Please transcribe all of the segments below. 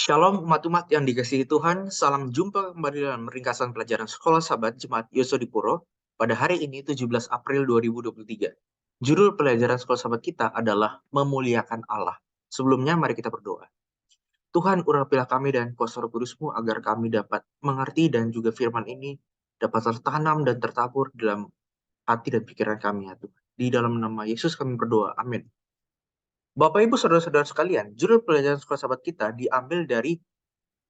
Shalom umat-umat yang dikasihi Tuhan, salam jumpa kembali dalam ringkasan pelajaran Sekolah Sabat Jemaat Yosodipuro pada hari ini 17 April 2023. Judul pelajaran Sekolah Sabat kita adalah Memuliakan Allah. Sebelumnya mari kita berdoa. Tuhan, urapilah kami dan kuasa Roh Kudus-Mu agar kami dapat mengerti dan juga firman ini dapat tertanam dan tertabur dalam hati dan pikiran kami ya Tuhan. Di dalam nama Yesus kami berdoa, amin. Bapak Ibu Saudara-saudara sekalian, judul pelajaran Sekolah Sabat kita diambil dari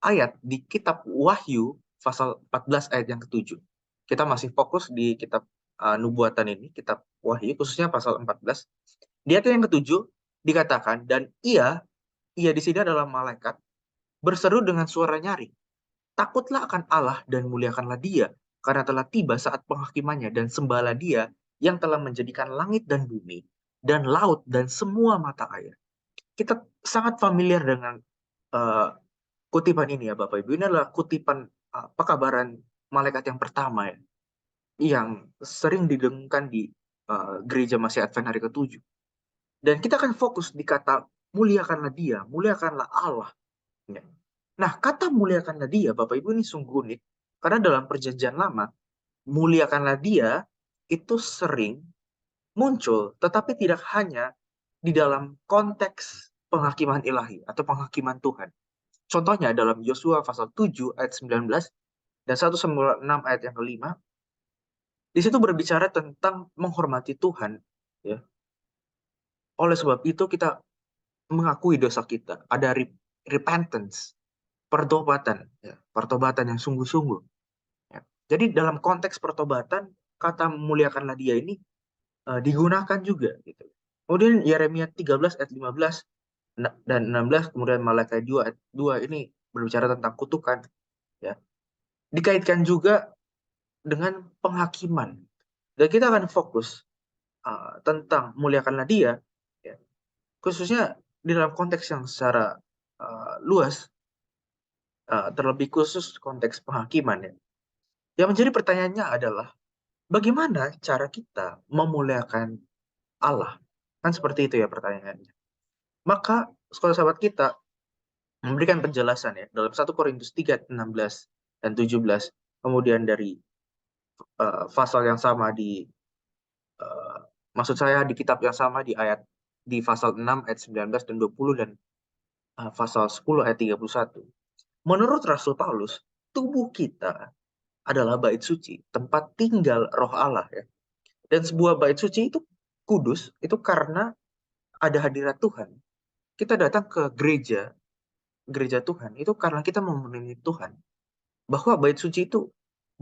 ayat di kitab Wahyu pasal 14 ayat yang ke-7. Kita masih fokus di kitab nubuatan ini, kitab Wahyu khususnya pasal 14. Di ayat yang ke-7 dikatakan, dan ia di sini adalah malaikat, berseru dengan suara nyaring, takutlah akan Allah dan muliakanlah dia, karena telah tiba saat penghakimannya, dan sembahlah dia yang telah menjadikan langit dan bumi, dan laut dan semua mata air. Kita sangat familiar dengan kutipan ini ya Bapak Ibu. Ini adalah kutipan pekabaran malaikat yang pertama ya, yang sering didengungkan di gereja Masih Advent hari ke-7. Dan kita akan fokus di kata muliakanlah dia, muliakanlah Allah. Ya. Nah, kata muliakanlah dia Bapak Ibu ini sungguh unik, karena dalam perjanjian lama, muliakanlah dia itu sering muncul, tetapi tidak hanya di dalam konteks penghakiman ilahi atau penghakiman Tuhan. Contohnya dalam Yosua pasal 7 ayat 19 dan 1 6 ayat yang kelima, di situ berbicara tentang menghormati Tuhan. Ya. Oleh sebab itu kita mengakui dosa kita. Ada repentance, pertobatan, ya, pertobatan yang sungguh-sungguh. Ya. Jadi dalam konteks pertobatan, kata memuliakanlah dia ini digunakan juga. Gitu. Kemudian Yeremia 13 ayat 15 dan 16, kemudian Malakai 2 ayat 2 ini berbicara tentang kutukan. Ya. Dikaitkan juga dengan penghakiman. Dan kita akan fokus tentang muliakanlah dia, ya, khususnya di dalam konteks yang secara luas, terlebih khusus konteks penghakiman. Ya. Yang menjadi pertanyaannya adalah, bagaimana cara kita memuliakan Allah? Kan seperti itu ya pertanyaannya. Maka sekolah sahabat kita memberikan penjelasan ya dalam 1 Korintus 3, 16 dan 17, kemudian dari pasal yang sama maksud saya di kitab yang sama di pasal 6 ayat 19 dan 20 dan pasal 10 ayat 31. Menurut Rasul Paulus, tubuh kita adalah bait suci, tempat tinggal Roh Allah ya. Dan sebuah bait suci itu kudus, itu karena ada hadirat Tuhan. Kita datang ke gereja Tuhan itu karena kita memenuhi Tuhan. Bahwa bait suci itu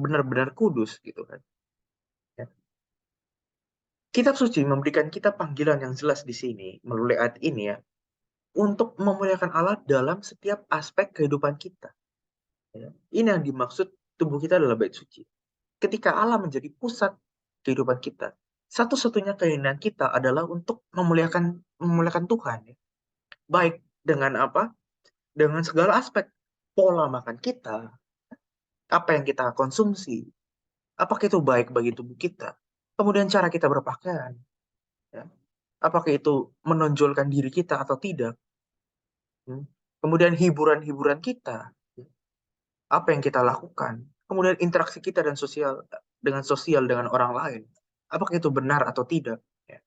benar-benar kudus gitu kan. Ya. Kitab suci memberikan kita panggilan yang jelas di sini melalui ayat ini ya, untuk memuliakan Allah dalam setiap aspek kehidupan kita. Ya. Ini yang dimaksud tubuh kita adalah bait suci. Ketika Allah menjadi pusat kehidupan kita, satu-satunya keinginan kita adalah untuk memuliakan Tuhan. Ya. Baik dengan apa? Dengan segala aspek. Pola makan kita, apa yang kita konsumsi, apakah itu baik bagi tubuh kita, kemudian cara kita berpakaian, ya. Apakah itu menonjolkan diri kita atau tidak, kemudian hiburan-hiburan kita, apa yang kita lakukan, kemudian interaksi kita dan sosial dengan orang lain, apakah itu benar atau tidak. Ya.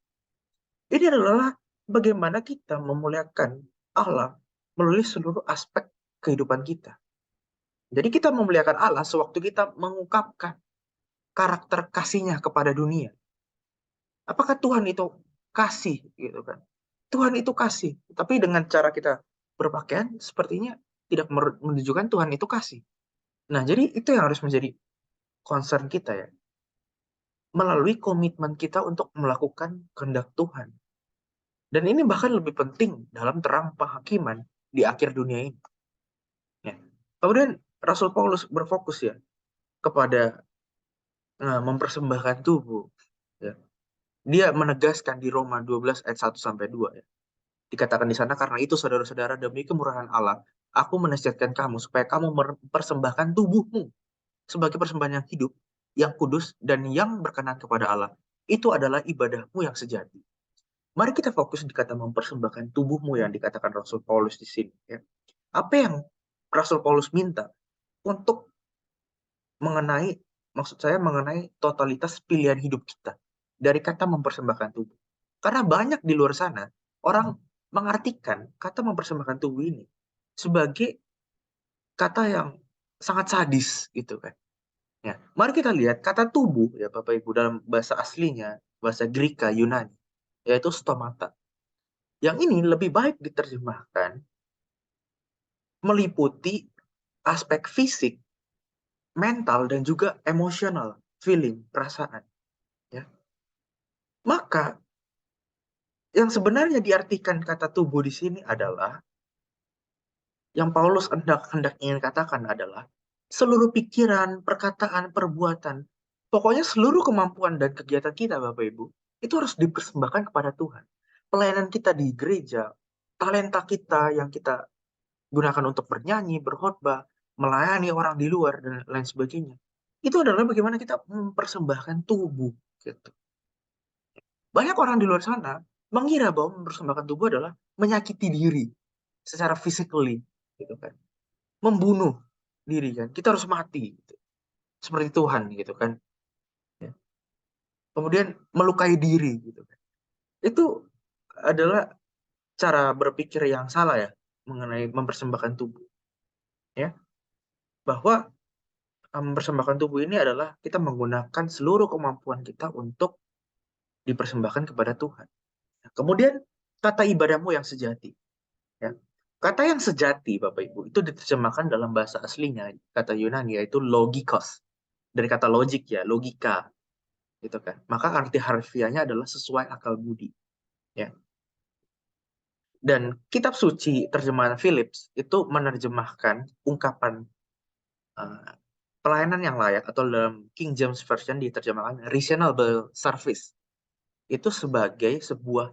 Ini adalah bagaimana kita memuliakan Allah melalui seluruh aspek kehidupan kita. Jadi kita memuliakan Allah sewaktu kita mengungkapkan karakter kasihnya kepada dunia. Apakah Tuhan itu kasih gitu kan? Tuhan itu kasih, tapi dengan cara kita berpakaian sepertinya tidak menunjukkan Tuhan itu kasih. Nah, jadi itu yang harus menjadi concern kita ya. Melalui komitmen kita untuk melakukan kehendak Tuhan. Dan ini bahkan lebih penting dalam terang penghakiman di akhir dunia ini. Ya. Kemudian Rasul Paulus berfokus ya kepada mempersembahkan tubuh. Ya. Dia menegaskan di Roma 12 ayat 1 sampai 2 ya. Dikatakan di sana, karena itu saudara-saudara demi kemurahan Allah, aku menasihatkan kamu supaya kamu mempersembahkan tubuhmu sebagai persembahan yang hidup, yang kudus, dan yang berkenan kepada Allah. Itu adalah ibadahmu yang sejati. Mari kita fokus di kata mempersembahkan tubuhmu yang dikatakan Rasul Paulus di sini. Ya. Apa yang Rasul Paulus minta untuk maksud saya mengenai totalitas pilihan hidup kita dari kata mempersembahkan tubuh. Karena banyak di luar sana orang mengartikan kata mempersembahkan tubuh ini sebagai kata yang sangat sadis gitu kan. Ya, mari kita lihat kata tubuh ya Bapak Ibu dalam bahasa aslinya, bahasa Greka Yunani, yaitu stomata. Yang ini lebih baik diterjemahkan meliputi aspek fisik, mental dan juga emosional, feeling, perasaan, ya. Maka yang sebenarnya diartikan kata tubuh di sini adalah yang Paulus hendak ingin katakan adalah seluruh pikiran, perkataan, perbuatan, pokoknya seluruh kemampuan dan kegiatan kita, Bapak Ibu, itu harus dipersembahkan kepada Tuhan. Pelayanan kita di gereja, talenta kita yang kita gunakan untuk bernyanyi, berkhotbah, melayani orang di luar dan lain sebagainya. Itu adalah bagaimana kita mempersembahkan tubuh, gitu. Banyak orang di luar sana mengira bahwa mempersembahkan tubuh adalah menyakiti diri secara physically, gitu kan. Membunuh diri kan. Kita harus mati gitu. Seperti Tuhan gitu kan. Ya. Kemudian melukai diri gitu kan. Itu adalah cara berpikir yang salah ya mengenai mempersembahkan tubuh. Ya, bahwa mempersembahkan tubuh ini adalah kita menggunakan seluruh kemampuan kita untuk dipersembahkan kepada Tuhan. Kemudian kata ibadahmu yang sejati. Ya. Kata yang sejati, Bapak Ibu, itu diterjemahkan dalam bahasa aslinya, kata Yunani, yaitu logikos. Dari kata logik ya, logika. Gitu kan. Maka arti harfiahnya adalah sesuai akal budi. Ya. Dan kitab suci terjemahan Phillips itu menerjemahkan ungkapan uh, pelayanan yang layak, atau dalam King James Version diterjemahkan reasonable service. Itu sebagai sebuah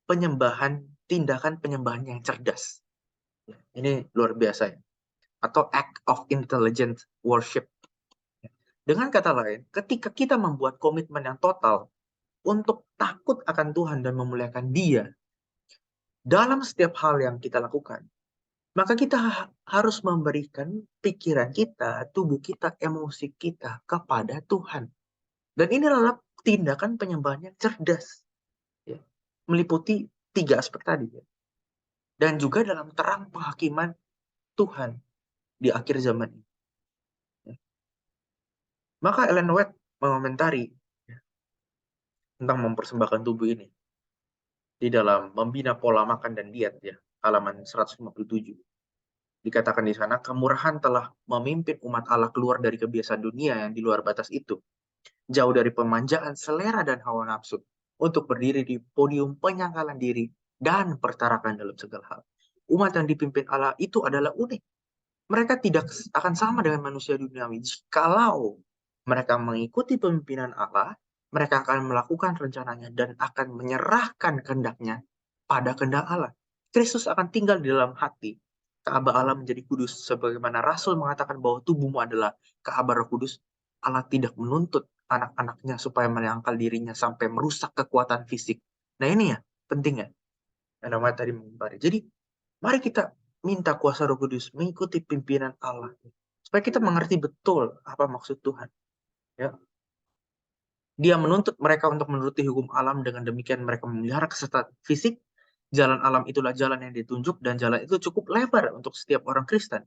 penyembahan, tindakan penyembahan yang cerdas. Ini luar biasa ya. Atau act of intelligent worship. Dengan kata lain, ketika kita membuat komitmen yang total untuk takut akan Tuhan dan memuliakan Dia dalam setiap hal yang kita lakukan, maka kita harus memberikan pikiran kita, tubuh kita, emosi kita kepada Tuhan. Dan ini adalah tindakan penyembahan yang cerdas, ya. Meliputi 3 aspek tadi, ya. Dan juga dalam terang penghakiman Tuhan di akhir zaman ini. Ya. Maka Ellen White mengomentari, ya, tentang mempersembahkan tubuh ini di dalam Membina Pola Makan dan Diet, ya, halaman 157. Dikatakan di sana, kemurahan telah memimpin umat Allah keluar dari kebiasaan dunia yang di luar batas itu, jauh dari pemanjaan selera dan hawa nafsu, untuk berdiri di podium penyangkalan diri dan pertarakan dalam segala hal. Umat yang dipimpin Allah itu adalah unik. Mereka tidak akan sama dengan manusia duniawi. Jikalau mereka mengikuti pemimpinan Allah, mereka akan melakukan rencananya dan akan menyerahkan kehendaknya pada kehendak Allah. Kristus akan tinggal di dalam hati. Ka'bah Allah menjadi kudus. Sebagaimana Rasul mengatakan bahwa tubuhmu adalah Ka'bah Roh Kudus, Allah tidak menuntut anak-anaknya supaya menyangkal dirinya sampai merusak kekuatan fisik. Nah ini ya, penting ya. Yang namanya tadi mengimbari. Jadi, mari kita minta kuasa Roh Kudus mengikuti pimpinan Allah supaya kita mengerti betul apa maksud Tuhan, ya. Dia menuntut mereka untuk menuruti hukum alam, dengan demikian mereka memelihara kesehatan fisik. Jalan alam itulah jalan yang ditunjuk, dan jalan itu cukup lebar untuk setiap orang Kristen.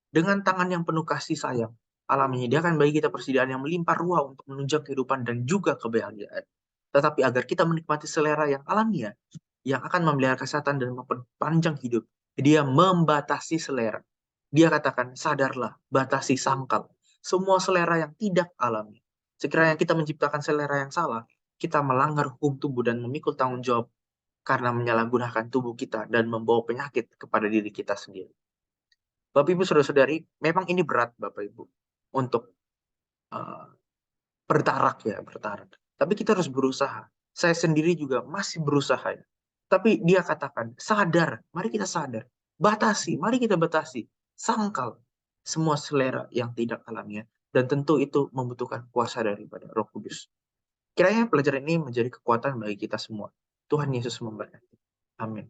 Dengan tangan yang penuh kasih sayang, Allah menyediakan bagi kita persediaan yang melimpah ruah untuk menunjang kehidupan dan juga kebahagiaan. Tetapi agar kita menikmati selera yang alamiah, yang akan memelihara kesehatan dan memperpanjang hidup, dia membatasi selera. Dia katakan, sadarlah, batasi sangkal. Semua selera yang tidak alami. Sekiranya kita menciptakan selera yang salah, kita melanggar hukum tubuh dan memikul tanggung jawab karena menyalahgunakan tubuh kita dan membawa penyakit kepada diri kita sendiri. Bapak Ibu Saudara-saudari, memang ini berat Bapak Ibu untuk uh, bertarak. Tapi kita harus berusaha. Saya sendiri juga masih berusaha ya. Tapi dia katakan, sadar, mari kita sadar. Batasi, mari kita batasi. Sangkal semua selera yang tidak alamiah. Dan tentu itu membutuhkan kuasa daripada Roh Kudus. Kiranya pelajaran ini menjadi kekuatan bagi kita semua. Tuhan Yesus memberkati. Amin.